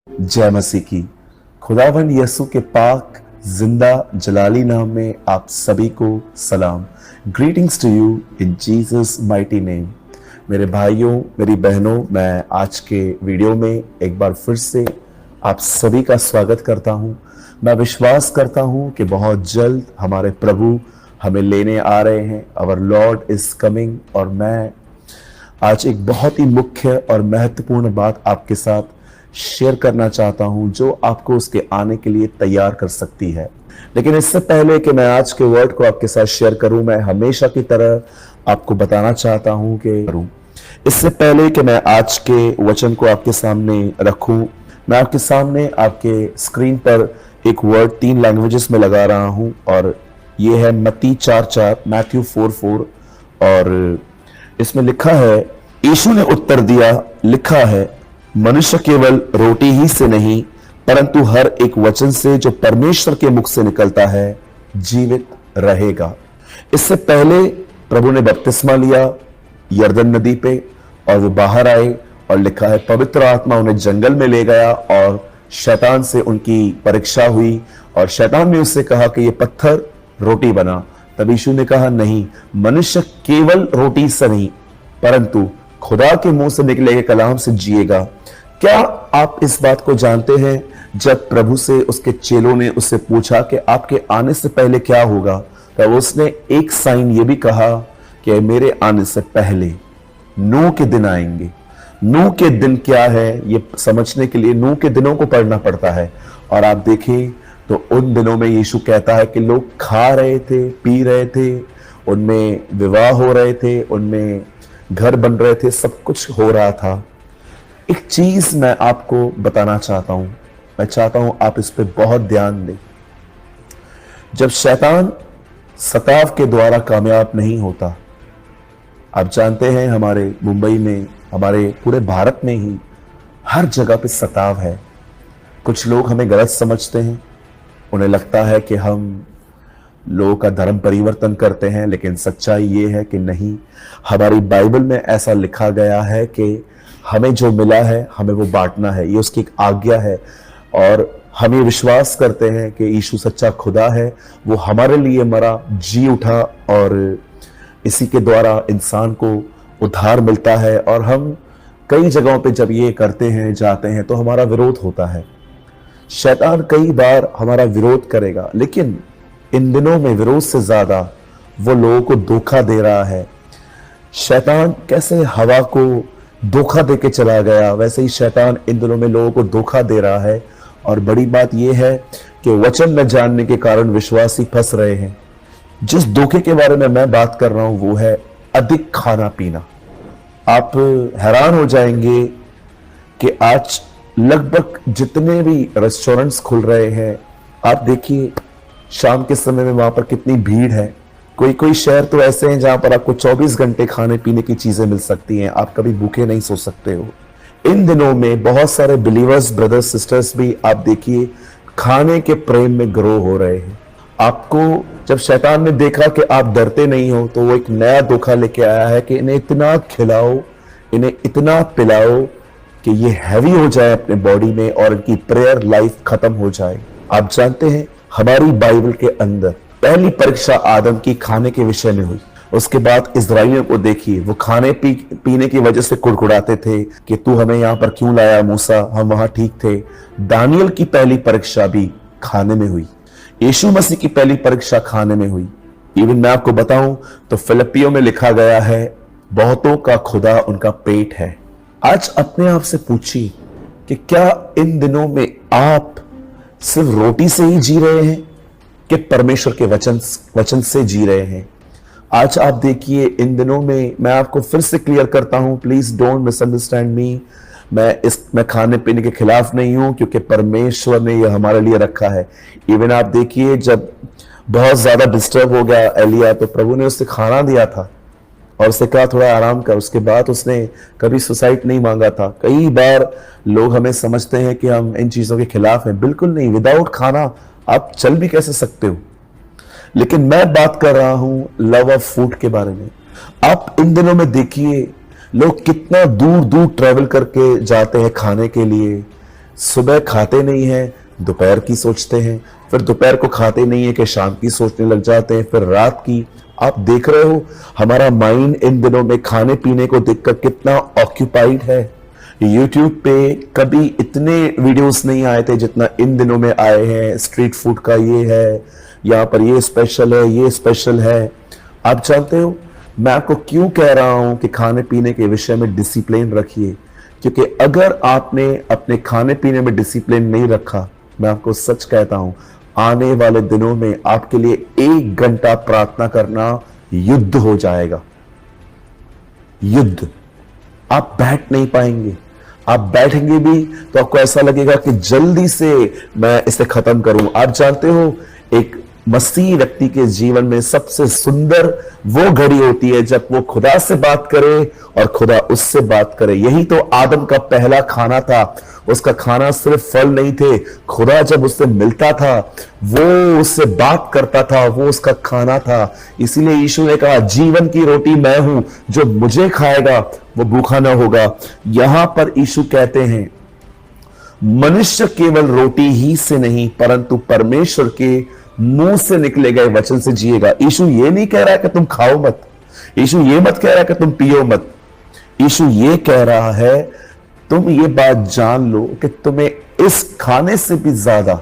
जय मसीह की। खुदावंद यसु के पाक जिंदा जलाली नाम में आप सभी को सलाम। Greetings to you in Jesus mighty name. मेरे भाइयों, मेरी बहनों, मैं आज के वीडियो में एक बार फिर से आप सभी का स्वागत करता हूं। मैं विश्वास करता हूं कि बहुत जल्द हमारे प्रभु हमें लेने आ रहे हैं। Our lord is coming. और मैं आज एक बहुत ही मुख्य और महत्वपूर्ण बात आपके साथ शेयर करना चाहता हूं जो आपको उसके आने के लिए तैयार कर सकती है। लेकिन इससे पहले कि मैं आज के वर्ड को आपके साथ शेयर करूं, मैं हमेशा की तरह आपको बताना चाहता हूं कि इससे पहले कि मैं आज के वचन को आपके सामने रखूं, मैं आपके सामने आपके स्क्रीन पर एक वर्ड 3 लैंग्वेजेस में लगा रहा हूं और ये है मत्ती 4:4, मैथ्यू 4:4। और इसमें लिखा है, यीशु ने उत्तर दिया, लिखा है, मनुष्य केवल रोटी ही से नहीं परंतु हर एक वचन से जो परमेश्वर के मुख से निकलता है जीवित रहेगा। इससे पहले प्रभु ने बपतिस्मा लिया यरदन नदी पे और वो बाहर आए और लिखा है पवित्र आत्मा उन्हें जंगल में ले गया और शैतान से उनकी परीक्षा हुई और शैतान ने उससे कहा कि ये पत्थर रोटी बना। तब यीशु ने कहा, नहीं, मनुष्य केवल रोटी से नहीं परंतु खुदा के मुंह से निकले गए कलाम से जिएगा। क्या आप इस बात को जानते हैं? जब प्रभु से उसके चेलों ने उससे पूछा कि आपके आने से पहले क्या होगा, तब उसने एक साइन ये भी कहा कि मेरे आने से पहले नूह के दिन आएंगे। नूह के दिन क्या है ये समझने के लिए नूह के दिनों को पढ़ना पड़ता है। और आप देखें तो उन दिनों में यीशु कहता है कि लोग खा रहे थे, पी रहे थे, उनमें विवाह हो रहे थे, उनमें घर बन रहे थे, सब कुछ हो रहा था। एक चीज मैं आपको बताना चाहता हूं, मैं चाहता हूं आप इस पे बहुत ध्यान दें। जब शैतान सताव के द्वारा कामयाब नहीं होता, आप जानते हैं हमारे मुंबई में, हमारे पूरे भारत में ही हर जगह पे सताव है। कुछ लोग हमें गलत समझते हैं, उन्हें लगता है कि हम लोगों का धर्म परिवर्तन करते हैं, लेकिन सच्चाई ये है कि नहीं। हमारी बाइबल में ऐसा लिखा गया है कि हमें जो मिला है हमें वो बांटना है, ये उसकी एक आज्ञा है। और हम ये विश्वास करते हैं कि यीशु सच्चा खुदा है, वो हमारे लिए मरा, जी उठा और इसी के द्वारा इंसान को उद्धार मिलता है। और हम कई जगहों पे जब ये करते हैं, जाते हैं, तो हमारा विरोध होता है। शैतान कई बार हमारा विरोध करेगा, लेकिन इन दिनों में विरोध से ज्यादा वो लोगों को धोखा दे रहा है। शैतान कैसे हवा को धोखा दे के चला गया, वैसे ही शैतान इन दिनों में लोगों को धोखा दे रहा है। और बड़ी बात यह है कि वचन न जानने के कारण विश्वासी फंस रहे हैं। जिस धोखे के बारे में मैं बात कर रहा हूं वो है अधिक खाना पीना। आप हैरान हो जाएंगे कि आज लगभग जितने भी रेस्टोरेंट्स खुल रहे हैं, आप देखिए शाम के समय में वहां पर कितनी भीड़ है। कोई कोई शहर तो ऐसे हैं जहां पर आपको 24 घंटे खाने पीने की चीजें मिल सकती हैं, आप कभी भूखे नहीं सो सकते हो। इन दिनों में बहुत सारे बिलीवर्स, ब्रदर्स, सिस्टर्स भी आप देखिए खाने के प्रेम में ग्रो हो रहे हैं। आपको जब शैतान ने देखा कि आप डरते नहीं हो, तो वो एक नया धोखा लेके आया है कि इन्हें इतना खिलाओ, इन्हें इतना पिलाओ कि ये हैवी हो जाए अपने बॉडी में और इनकी प्रेयर लाइफ खत्म हो जाए। आप जानते हैं हमारी बाइबल के अंदर पहली परीक्षा आदम की खाने के विषय में हुई। उसके बाद इस्राएलियों को देखिए, वो खाने पीने की वजह से कुड़कुड़ाते थे कि तू हमें यहाँ पर क्यों लाया मूसा, हम वहां ठीक थे। दानियल की पहली परीक्षा भी खाने में हुई। यीशु मसीह की पहली परीक्षा खाने में हुई। इवन मैं आपको बताऊं तो फिलिपियों में लिखा गया है, बहुतों का खुदा उनका पेट है। आज अपने आप से पूछिए कि क्या इन दिनों में आप सिर्फ रोटी से ही जी रहे हैं कि परमेश्वर के वचन से जी रहे हैं? आज आप देखिए इन दिनों में, मैं आपको फिर से क्लियर करता हूं, प्लीज डोंट मिसअंडरस्टैंड मी। मैं खाने पीने के खिलाफ नहीं हूं, क्योंकि परमेश्वर ने यह हमारे लिए रखा है। इवन आप देखिए जब बहुत ज्यादा डिस्टर्ब हो गया एलिया, तो प्रभु ने उससे खाना दिया था और उससे कहा थोड़ा आराम कर। उसके बाद उसने कभी सुसाइड नहीं मांगा था। कई बार लोग हमें समझते हैं कि हम इन चीजों के खिलाफ हैं, बिल्कुल नहीं। विदाउट खाना आप चल भी कैसे सकते हो? लेकिन मैं बात कर रहा हूं लव ऑफ फूड के बारे में। आप इन दिनों में देखिए लोग कितना दूर दूर ट्रैवल करके जाते हैं खाने के लिए। सुबह खाते नहीं हैं, दोपहर की सोचते हैं, फिर दोपहर को खाते नहीं है कि शाम की सोचने लग जाते हैं, फिर रात की। आप देख रहे हो हमारा माइंड इन दिनों में खाने पीने को देखकर कितना ऑक्यूपाइड है। YouTube पे कभी इतने वीडियोस नहीं आए थे जितना इन दिनों में आए हैं। स्ट्रीट फूड का ये है, यहाँ पर ये स्पेशल है, ये स्पेशल है। आप जानते हो मैं आपको क्यों कह रहा हूं कि खाने पीने के विषय में डिसिप्लिन रखिए, क्योंकि अगर आपने अपने खाने पीने में डिसिप्लिन नहीं रखा, मैं आपको सच कहता हूं आने वाले दिनों में आपके लिए 1 घंटा प्रार्थना करना युद्ध हो जाएगा। युद्ध। आप बैठ नहीं पाएंगे। आप बैठेंगे भी तो आपको ऐसा लगेगा कि जल्दी से मैं इसे खत्म करूं। आप जानते हो एक मसीही व्यक्ति के जीवन में सबसे सुंदर वो घड़ी होती है जब वो खुदा से बात करे और खुदा उससे बात करे। यही तो आदम का पहला खाना था। उसका खाना सिर्फ फल नहीं थे, खुदा जब उससे मिलता था, वो उससे बात करता था, वो उसका खाना था। इसीलिए यीशु ने कहा जीवन की रोटी मैं हूं, जो मुझे खाएगा वो भूखा ना होगा। यहां पर यीशु कहते हैं मनुष्य केवल रोटी ही से नहीं परंतु परमेश्वर के मुंह से निकले गए वचन से जिएगा। यीशु ये नहीं कह रहा है कि तुम खाओ मत, यीशु ये मत कह रहा है कि तुम पियो मत। यीशु ये कह रहा है तुम ये बात जान लो कि तुम्हें इस खाने से भी ज्यादा,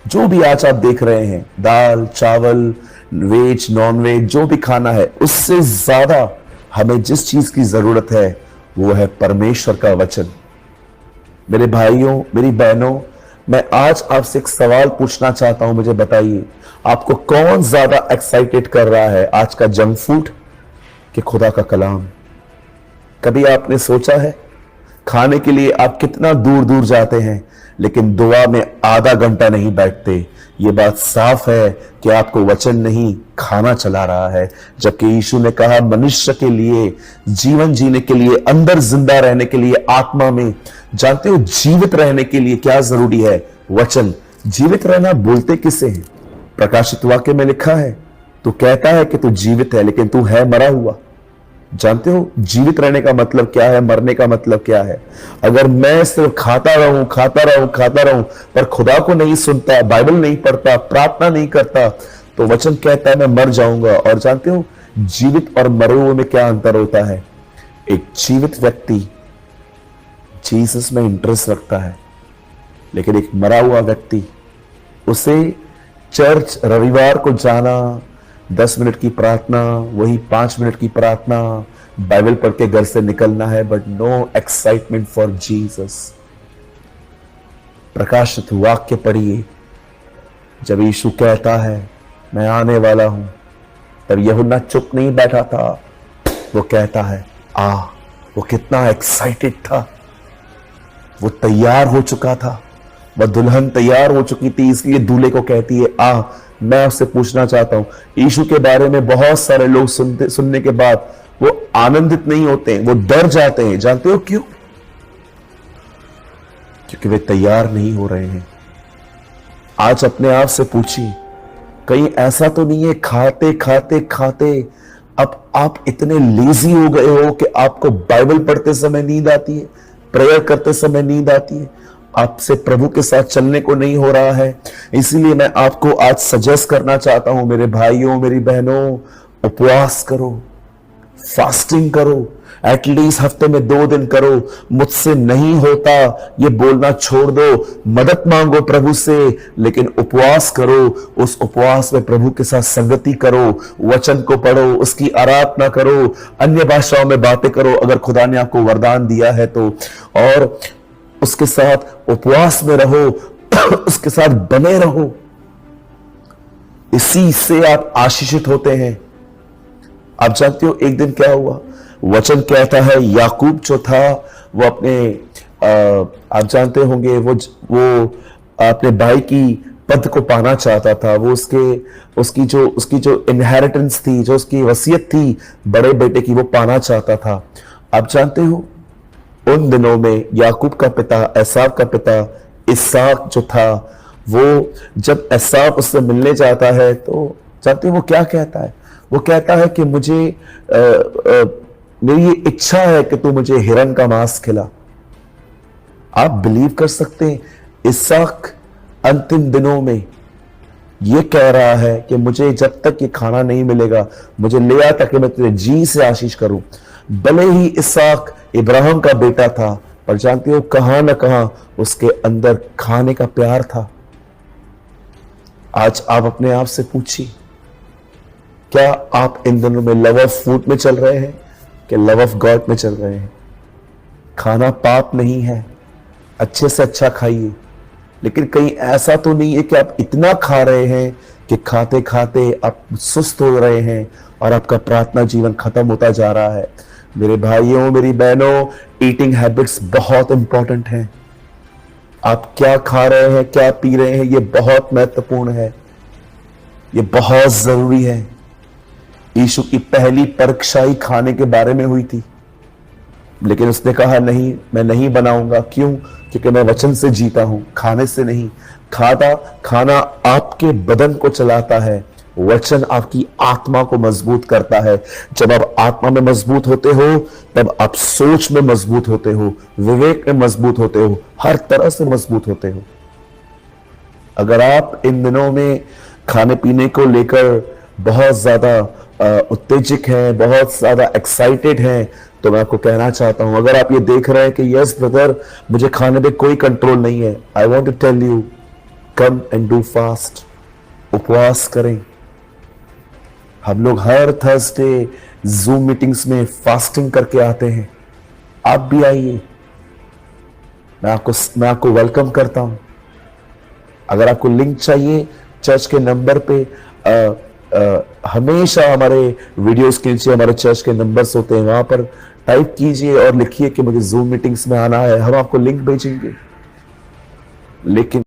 जो भी आज आप देख रहे हैं, दाल चावल वेज नॉन वेज जो भी खाना है, उससे ज्यादा हमें जिस चीज की जरूरत है वो है परमेश्वर का वचन। मेरे भाइयों मेरी बहनों, मैं आज आपसे एक सवाल पूछना चाहता हूं। मुझे बताइए आपको कौन ज्यादा एक्साइटेड कर रहा है, आज का जंक फूड कि खुदा का कलाम? कभी आपने सोचा है खाने के लिए आप कितना दूर दूर जाते हैं लेकिन दुआ में आधा घंटा नहीं बैठते? ये बात साफ है कि आपको वचन नहीं खाना चला रहा है। जबकि यीशु ने कहा मनुष्य के लिए, जीवन जीने के लिए, अंदर जिंदा रहने के लिए, आत्मा में, जानते हो जीवित रहने के लिए क्या जरूरी है? वचन। जीवित रहना बोलते किसे हैं? प्रकाशित वाक्य में लिखा है तू कहता है कि तू जीवित है लेकिन तू है मरा हुआ। जानते हो जीवित रहने का मतलब क्या है, मरने का मतलब क्या है? अगर मैं सिर्फ खाता रहूं खाता रहूं खाता रहूं पर खुदा को नहीं सुनता, बाइबल नहीं पढ़ता, प्रार्थना नहीं करता, तो वचन कहता है मैं मर जाऊंगा। और जानते हो जीवित और मरे हुए में क्या अंतर होता है? एक जीवित व्यक्ति जीसस में इंटरेस्ट रखता है, लेकिन एक मरा हुआ व्यक्ति, उसे चर्च रविवार को जाना, 10 मिनट की प्रार्थना, वही 5 मिनट की प्रार्थना, बाइबल पढ़ के घर से निकलना है, but no excitement for Jesus. प्रकाशित वाक्य पढ़िए, जब यीशु कहता है मैं आने वाला हूं, तब यूहन्ना चुप नहीं बैठा था, वो कहता है आ। वो कितना एक्साइटेड था, वो तैयार हो चुका था, वह दुल्हन तैयार हो चुकी थी, इसलिए दूल्हे को कहती है आ। मैं आपसे पूछना चाहता हूं, यीशु के बारे में बहुत सारे लोग सुनने के बाद वो आनंदित नहीं होते हैं, वो डर जाते हैं। जानते हो क्यों? क्योंकि वे तैयार नहीं हो रहे हैं। आज अपने आप से पूछिए, कहीं ऐसा तो नहीं है खाते खाते खाते अब आप इतने लेजी हो गए हो कि आपको बाइबल पढ़ते समय नींद आती है, प्रेयर करते समय नींद आती है, आपसे प्रभु के साथ चलने को नहीं हो रहा है? इसीलिए मैं आपको आज सजेस्ट करना चाहता हूं मेरे भाइयों मेरी बहनों, उपवास करो, फास्टिंग करो, एटलीस्ट हफ्ते में 2 दिन करो। मुझसे नहीं होता ये बोलना छोड़ दो, मदद मांगो प्रभु से, लेकिन उपवास करो। उस उपवास में प्रभु के साथ संगति करो, वचन को पढ़ो, उसकी आराधना करो, अन्य भाषाओं में बातें करो अगर खुदा ने आपको वरदान दिया है तो, और उसके साथ उपवास में रहो, उसके साथ बने रहो। इसी से आप आशीषित होते हैं। आप जानते हो एक दिन क्या हुआ? वचन कहता है याकूब जो था वो अपने आप जानते होंगे वो अपने भाई की पद को पाना चाहता था। वो उसकी जो इनहेरिटेंस थी, जो उसकी वसीयत थी बड़े बेटे की, वो पाना चाहता था। आप जानते हो उन दिनों में याकूब का पिता, एसाव का पिता इसहाक जो था, वो जब एसाव उससे मिलने जाता है तो जानते हो वो क्या कहता है? वो कहता है कि मुझे मेरी ये इच्छा है कि तू मुझे हिरन का मांस खिला। आप बिलीव कर सकते हैं इसहाक अंतिम दिनों में ये कह रहा है कि मुझे जब तक ये खाना नहीं मिलेगा, मुझे ले आ ताकि मैं तेरे जी से आशीष करूं। भले ही इसहाक इब्राहिम का बेटा था, पर जानते हो कहां ना कहां उसके अंदर खाने का प्यार था। आज आप अपने आप से पूछिए, क्या आप इन दिनों में लव ऑफ फूड में चल रहे हैं कि लव ऑफ गॉड में चल रहे हैं? खाना पाप नहीं है, अच्छे से अच्छा खाइए, लेकिन कहीं ऐसा तो नहीं है कि आप इतना खा रहे हैं कि खाते खाते आप सुस्त हो रहे हैं और आपका प्रार्थना जीवन खत्म होता जा रहा है। मेरे भाइयों, मेरी बहनों, ईटिंग हैबिट्स बहुत इंपॉर्टेंट हैं। आप क्या खा रहे हैं, क्या पी रहे हैं, ये बहुत महत्वपूर्ण है, ये बहुत जरूरी है। यीशु की पहली परीक्षा ही खाने के बारे में हुई थी, लेकिन उसने कहा नहीं, मैं नहीं बनाऊंगा। क्यों? क्योंकि मैं वचन से जीता हूं, खाने से नहीं। खाना आपके बदन को चलाता है, वचन आपकी आत्मा को मजबूत करता है। जब आप आत्मा में मजबूत होते हो, तब आप सोच में मजबूत होते हो, विवेक में मजबूत होते हो, हर तरह से मजबूत होते हो। अगर आप इन दिनों में खाने पीने को लेकर बहुत ज्यादा उत्तेजित हैं, बहुत ज्यादा एक्साइटेड हैं, तो मैं आपको कहना चाहता हूं, अगर आप ये देख रहे हैं कि यस ब्रदर, मुझे खाने पे कोई कंट्रोल नहीं है, I want to tell you, come and do fast. उपवास करें। हम लोग हर थर्सडे जूम मीटिंग्स में फास्टिंग करके आते हैं, आप भी आइए। मैं आपको वेलकम करता हूं। अगर आपको लिंक चाहिए, चर्च के नंबर पे हमेशा हमारे वीडियोस के नीचे हमारे चर्च के नंबर्स होते हैं, वहां पर टाइप कीजिए और लिखिए कि मुझे जूम मीटिंग्स में आना है, हम आपको लिंक भेजेंगे। लेकिन